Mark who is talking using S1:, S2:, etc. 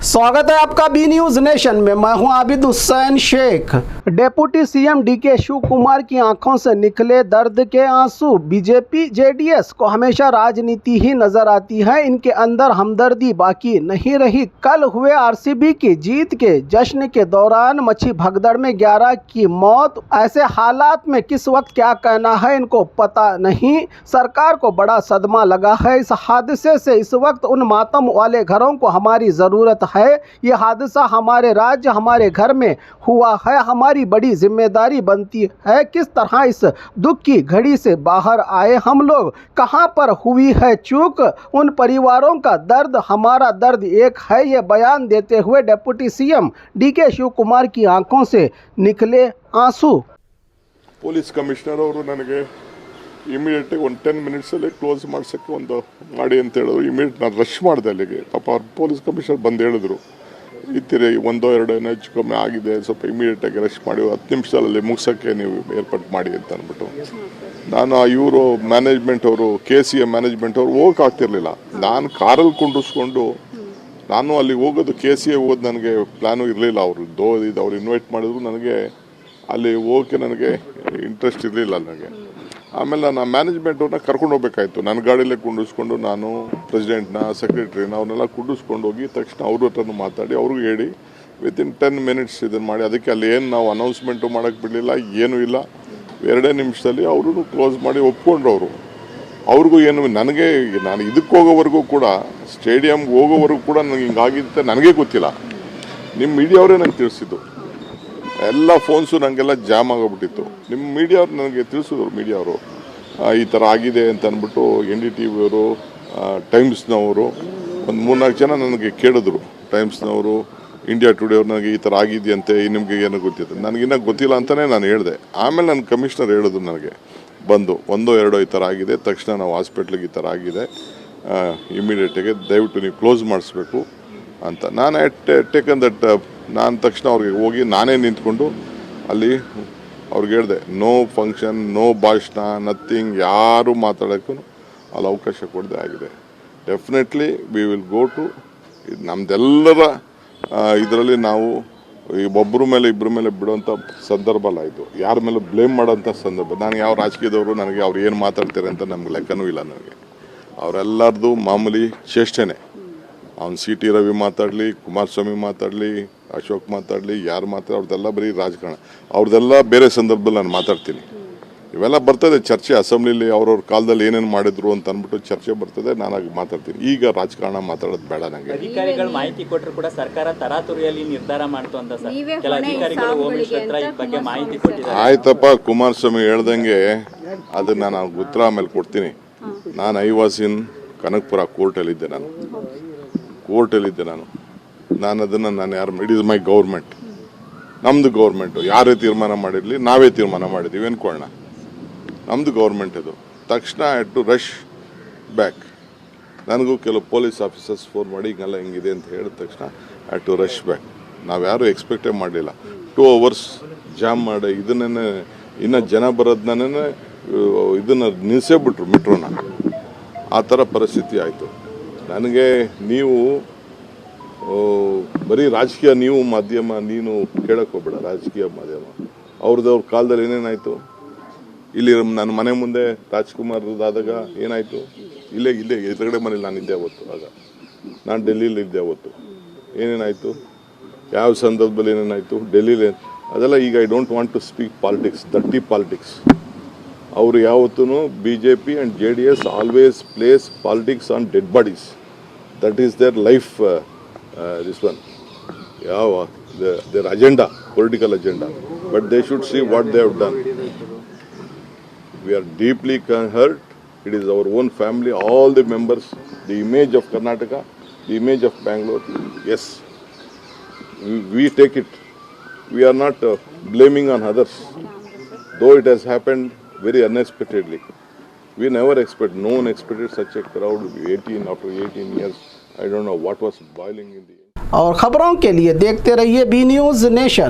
S1: स्वागत है आपका बी न्यूज नेशन में। मैं हूं Abid Hussain Sheikh. Deputy CM DK Shivakumar की आंखों से निकले दर्द के आंसू। बीजेपी जेडीएस को हमेशा राजनीति ही नजर आती है, इनके अंदर हमदर्दी बाकी नहीं रही। कल हुए आरसीबी की जीत के जश्न के दौरान मची भगदड़ में 11 की मौत। ऐसे हालात में किस वक्त क्या कहना है इनको पता नहीं। सरकार को बड़ा सदमा लगा है इस हादसे से। इस वक्त उन मातम वाले घरों को हमारी ज़रूरत है। ये हादसा हमारे राज्य, हमारे घर में हुआ है। हमारी बड़ी जिम्मेदारी बनती है किस तरह इस दुख की घड़ी से बाहर आए हम लोग। कहां पर हुई है चूक, उन परिवारों का दर्द हमारा दर्द एक है। ये बयान देते हुए deputy CM DK Shivakumar की आंखों से निकले आंसू।
S2: ಪೊಲೀಸ್ ಕಮಿಷನರ್ ಅವರು ನನಗೆ ಇಮಿಡಿಯೇಟಾಗಿ ಒಂದು 10 ಮಿನಿಟ್ಸಲ್ಲಿ ಕ್ಲೋಸ್ ಮಾಡ್ಸೋಕ್ಕೆ ಒಂದು ಮಾಡಿ ಅಂತ ಹೇಳಿದ್ರು. ಇಮಿಡಿಯೇಟ್ ನಾನು ರಶ್ ಮಾಡಿದೆ ಅಲ್ಲಿಗೆ. ಪಾಪ ಅವ್ರು ಪೊಲೀಸ್ ಕಮಿಷನರ್ ಬಂದು ಹೇಳಿದ್ರು, ಇತ್ತಿರಿ 1-2 ಏನೋ ಹೆಚ್ಚು ಕಮ್ಮಿ ಆಗಿದೆ, ಸ್ವಲ್ಪ ಇಮಿಡಿಯೇಟಾಗಿ ರಶ್ ಮಾಡಿ 10 ನಿಮಿಷದಲ್ಲಿ ಮುಗಿಸೋಕ್ಕೆ ನೀವು ಏರ್ಪಾಟ್ ಮಾಡಿ ಅಂತ ಅಂದ್ಬಿಟ್ಟು ನಾನು ಇವರು ಮ್ಯಾನೇಜ್ಮೆಂಟ್ ಅವರು KCA ಮ್ಯಾನೇಜ್ಮೆಂಟ್ ಅವರು ಹೋಗಕ್ಕೆ ಆಗ್ತಿರ್ಲಿಲ್ಲ. ನಾನು ಕಾರಲ್ಲಿ ಕುಂಡಿಸ್ಕೊಂಡು ನಾನು ಅಲ್ಲಿಗೆ ಹೋಗೋದು KCA ಹೋಗೋದು ನನಗೆ ಪ್ಲ್ಯಾನು ಇರಲಿಲ್ಲ. ಅವ್ರು ಇನ್ವೈಟ್ ಮಾಡಿದ್ರು, ನನಗೆ ಅಲ್ಲಿ ಹೋಗೋಕ್ಕೆ ನನಗೆ ಇಂಟ್ರೆಸ್ಟ್ ಇರಲಿಲ್ಲ ನನಗೆ. ಆಮೇಲೆ ನಾನು ಮ್ಯಾನೇಜ್ಮೆಂಟವ್ರನ್ನ ಕರ್ಕೊಂಡು ಹೋಗ್ಬೇಕಾಯ್ತು. ನನ್ನ ಗಾಡಿಯಲ್ಲೇ ಕುಂಡಿಸ್ಕೊಂಡು ನಾನು ಪ್ರೆಸಿಡೆಂಟ್ನ, ಸೆಕ್ರೆಟ್ರಿನ ಅವ್ರನ್ನೆಲ್ಲ ಕುಂಡಿಸ್ಕೊಂಡು ಹೋಗಿ ತಕ್ಷಣ ಅವ್ರ ಹತ್ರನೂ ಮಾತಾಡಿ ಅವ್ರಿಗೂ ಹೇಳಿ ವಿತಿನ್ 10 ಮಿನಿಟ್ಸ್ ಇದನ್ನು ಮಾಡಿ. ಅದಕ್ಕೆ ಅಲ್ಲಿ ಏನು ನಾವು ಅನೌನ್ಸ್ಮೆಂಟು ಮಾಡೋಕ್ಕೆ ಬಿಡಲಿಲ್ಲ, ಏನೂ ಇಲ್ಲ. 2 ನಿಮಿಷದಲ್ಲಿ ಅವರು ಕ್ಲೋಸ್ ಮಾಡಿ ಒಪ್ಕೊಂಡ್ರು. ಅವ್ರಿಗೂ ಏನು ನನಗೆ ನಾನು ಇದಕ್ಕೆ ಹೋಗೋವರೆಗೂ ಕೂಡ, ಸ್ಟೇಡಿಯಮ್ಗೆ ಹೋಗೋವರೆಗೂ ಕೂಡ ನನಗೆ ಹಿಂಗಾಗಿದ್ದೆ ನನಗೇ ಗೊತ್ತಿಲ್ಲ. ನಿಮ್ಮ ಮೀಡಿಯಾವರೇ ನನಗೆ ತಿಳಿಸಿದ್ದು. ಎಲ್ಲ ಫೋನ್ಸು ನನಗೆಲ್ಲ ಜಾಮ್ ಆಗೋಗ್ಬಿಟ್ಟಿತ್ತು. ನಿಮ್ಮ ಮೀಡಿಯಾವ್ರು ನನಗೆ ತಿಳಿಸಿದ್ರು, ಮೀಡಿಯಾವರು ಈ ಥರ ಆಗಿದೆ ಅಂತ ಅಂದ್ಬಿಟ್ಟು. NDTV ಅವರು, ಟೈಮ್ಸ್ನವರು ಒಂದು 3-4 ಜನ ನನಗೆ ಕೇಳಿದ್ರು. ಟೈಮ್ಸ್ನವರು, ಇಂಡಿಯಾ ಟುಡೇ ಅವ್ರು ನನಗೆ ಈ ಥರ ಆಗಿದೆಯಂತೆ, ನಿಮಗೆ ಏನೋ ಗೊತ್ತಿತ್ತು. ನನಗಿನ್ನೂ ಗೊತ್ತಿಲ್ಲ ಅಂತಲೇ ನಾನು ಹೇಳಿದೆ. ಆಮೇಲೆ ನನ್ನ ಕಮಿಷನರ್ ಹೇಳಿದ್ರು ನನಗೆ ಬಂದು 1-2 ಈ ಥರ ಆಗಿದೆ, ತಕ್ಷಣ ನಾವು ಹಾಸ್ಪಿಟ್ಲಿಗೆ ಈ ಥರ ಆಗಿದೆ, ಇಮಿಡಿಯೇಟಾಗಿ ದಯವಿಟ್ಟು ನೀವು ಕ್ಲೋಸ್ ಮಾಡಿಸ್ಬೇಕು ಅಂತ. ನಾನು ಟೇಕನ್ ದಟ್. ನಾನು ತಕ್ಷಣ ಅವ್ರಿಗೆ ಹೋಗಿ ನಾನೇ ನಿಂತ್ಕೊಂಡು ಅಲ್ಲಿ ಅವ್ರಿಗೆ ಹೇಳಿದೆ, ನೋ ಫಂಕ್ಷನ್, ನೋ ಭಾಷಣ, ನಥಿಂಗ್, ಯಾರು ಮಾತಾಡೋಕ್ಕೂ ಅಲ್ಲಿ ಅವಕಾಶ ಕೊಡದೆ ಆಗಿದೆ. Definitely we will go to ನಮ್ದೆಲ್ಲರ ಇದರಲ್ಲಿ ನಾವು ಒಬ್ಬರ ಮೇಲೆ ಇಬ್ಬರ ಮೇಲೆ ಬಿಡುವಂಥ ಸಂದರ್ಭ ಅಲ್ಲ ಇದು. ಯಾರ ಮೇಲೆ ಬ್ಲೇಮ್ ಮಾಡೋಂಥ ಸಂದರ್ಭ. ನಾನು ಯಾವ ರಾಜಕೀಯದವರು ನನಗೆ ಅವ್ರು ಏನು ಮಾತಾಡ್ತಾರೆ ಅಂತ ನಮ್ಗೆ ಲೆಕ್ಕನೂ ಇಲ್ಲ ನನಗೆ. ಅವರೆಲ್ಲರದು ಮಾಮೂಲಿ ಚೇಷ್ಟೆನೇ. ಅವ್ನು CT ರವಿ ಮಾತಾಡಲಿ, ಕುಮಾರಸ್ವಾಮಿ ಮಾತಾಡಲಿ, ಅಶೋಕ್ ಮಾತಾಡಲಿ, ಯಾರು ಮಾತಾಡಿ ಅವ್ರದ್ದೆಲ್ಲ ಬರೀ ರಾಜಕಾರಣ. ಅವ್ರದ್ದೆಲ್ಲ ಬೇರೆ ಸಂದರ್ಭದಲ್ಲಿ ನಾನು ಮಾತಾಡ್ತೀನಿ. ಇವೆಲ್ಲ ಬರ್ತದೆ ಚರ್ಚೆ ಅಸೆಂಬ್ಲಿಲಿ, ಅವ್ರವ್ರ ಕಾಲದಲ್ಲಿ ಏನೇನು ಮಾಡಿದ್ರು ಅಂತ ಅಂದ್ಬಿಟ್ಟು ಚರ್ಚೆ ಬರ್ತದೆ, ನಾನು ಆಗ ಮಾತಾಡ್ತೀನಿ. ಈಗ ರಾಜಕಾರಣ ಮಾತಾಡೋದು ಬೇಡ ನನಗೆ.
S3: ಅಧಿಕಾರಿಗಳು ಮಾಹಿತಿ ಕೊಟ್ಟರು ಕೂಡ ಸರ್ಕಾರ ತರಾತುರಿಯಲ್ಲಿ ನಿರ್ಧಾರ ಮಾಡ್ತು ಅಂತ ಸರ್ ಕೆಲ ಅಧಿಕಾರಿಗಳು ಹೋಮ್ ಮಿನಿಸ್ಟರ್ ಹತ್ರ ಈ ಬಗ್ಗೆ ಮಾಹಿತಿ ಕೊಟ್ಟಿದ್ದಾರೆ.
S2: ಆಯ್ತಪ್ಪ, ಕುಮಾರಸ್ವಾಮಿ ಹೇಳ್ದಂಗೆ ಅದನ್ನ ನಾನು ಉತ್ತರ ಆಮೇಲೆ ಕೊಡ್ತೀನಿ. ನಾನು ಐ ವಾಸ್ ಇನ್ ಕನಕಪುರ ಕೋರ್ಟಲ್ಲಿದ್ದೆ. ನಾನು ಅದನ್ನು ಯಾರು, ಇಟ್ ಈಸ್ ಮೈ ಗೌರ್ಮೆಂಟ್, ನಮ್ಮದು ಗೌರ್ಮೆಂಟು. ಯಾರೇ ತೀರ್ಮಾನ ಮಾಡಿರಲಿ, ನಾವೇ ತೀರ್ಮಾನ ಮಾಡಿದ್ದೀವಿ ಅನ್ಕೊಳ್ಳೋಣ. ನಮ್ಮದು ಗೌರ್ಮೆಂಟ್ ಇದು. ತಕ್ಷಣ ಟು ರಶ್ ಬ್ಯಾಕ್. ನನಗೂ ಕೆಲವು ಪೊಲೀಸ್ ಆಫೀಸರ್ಸ್ ಫೋನ್ ಮಾಡಿ ಹಿಂಗೆಲ್ಲ ಹಿಂಗಿದೆ ಅಂತ ಹೇಳಿದ ತಕ್ಷಣ ಟು ರಶ್ ಬ್ಯಾಕ್. ನಾವು ಯಾರೂ ಎಕ್ಸ್ಪೆಕ್ಟೇ ಮಾಡಲಿಲ್ಲ. 2 hours ಜಾಮ್ ಮಾಡಿ ಇದನ್ನೇ ಇನ್ನು ಜನ ಬರೋದನ್ನೇ ಇದನ್ನು ನಿಲ್ಲಿಸೇ ಬಿಟ್ರು ಮೆಟ್ರೋನ. ಆ ಥರ ಪರಿಸ್ಥಿತಿ ಆಯಿತು. ನನಗೆ ನೀವು ಬರೀ ರಾಜಕೀಯ, ನೀವು ಮಾಧ್ಯಮ, ನೀನು ಕೇಳಕ್ಕೆ ಹೋಗ್ಬೇಡ. ರಾಜಕೀಯ ಮಾಧ್ಯಮ ಅವ್ರ ಕಾಲದಲ್ಲಿ ಏನೇನಾಯಿತು, ಇಲ್ಲಿ ನನ್ನ ಮನೆ ಮುಂದೆ ರಾಜ್ಕುಮಾರ್ದಾದಾಗ ಏನಾಯಿತು, ಇಲ್ಲೇ ಎದುರುಗಡೆ ಮನೇಲಿ ನಾನಿದ್ದೆ ಅವತ್ತು. ಆಗ ನಾನು ಡೆಲ್ಲಿಲಿ ಇದ್ದೆ ಅವತ್ತು. ಏನೇನಾಯಿತು, ಯಾವ ಸಂದರ್ಭದಲ್ಲಿ ಏನೇನಾಯಿತು ಡೆಲ್ಲಿಲಿ, ಅದೆಲ್ಲ ಈಗ I don't want to speak politics, ದಟ್ಟಿ ಪಾಲಿಟಿಕ್ಸ್. ಅವರು ಯಾವತ್ತೂ BJP and JDS always plays politics on dead bodies. That is their life. This one ಯಾವ their agenda, political agenda. But they should see what they have done. We are deeply hurt. It is our own family, all the members, the image of Karnataka, the image of Bangalore. Yes, we take it. We are not blaming on others, though it has happened very unexpectedly. We never expect, no one expected such a crowd. After 18 years, I don't know what was boiling in the.
S1: और खबरों के लिए देखते रहिए B news nation.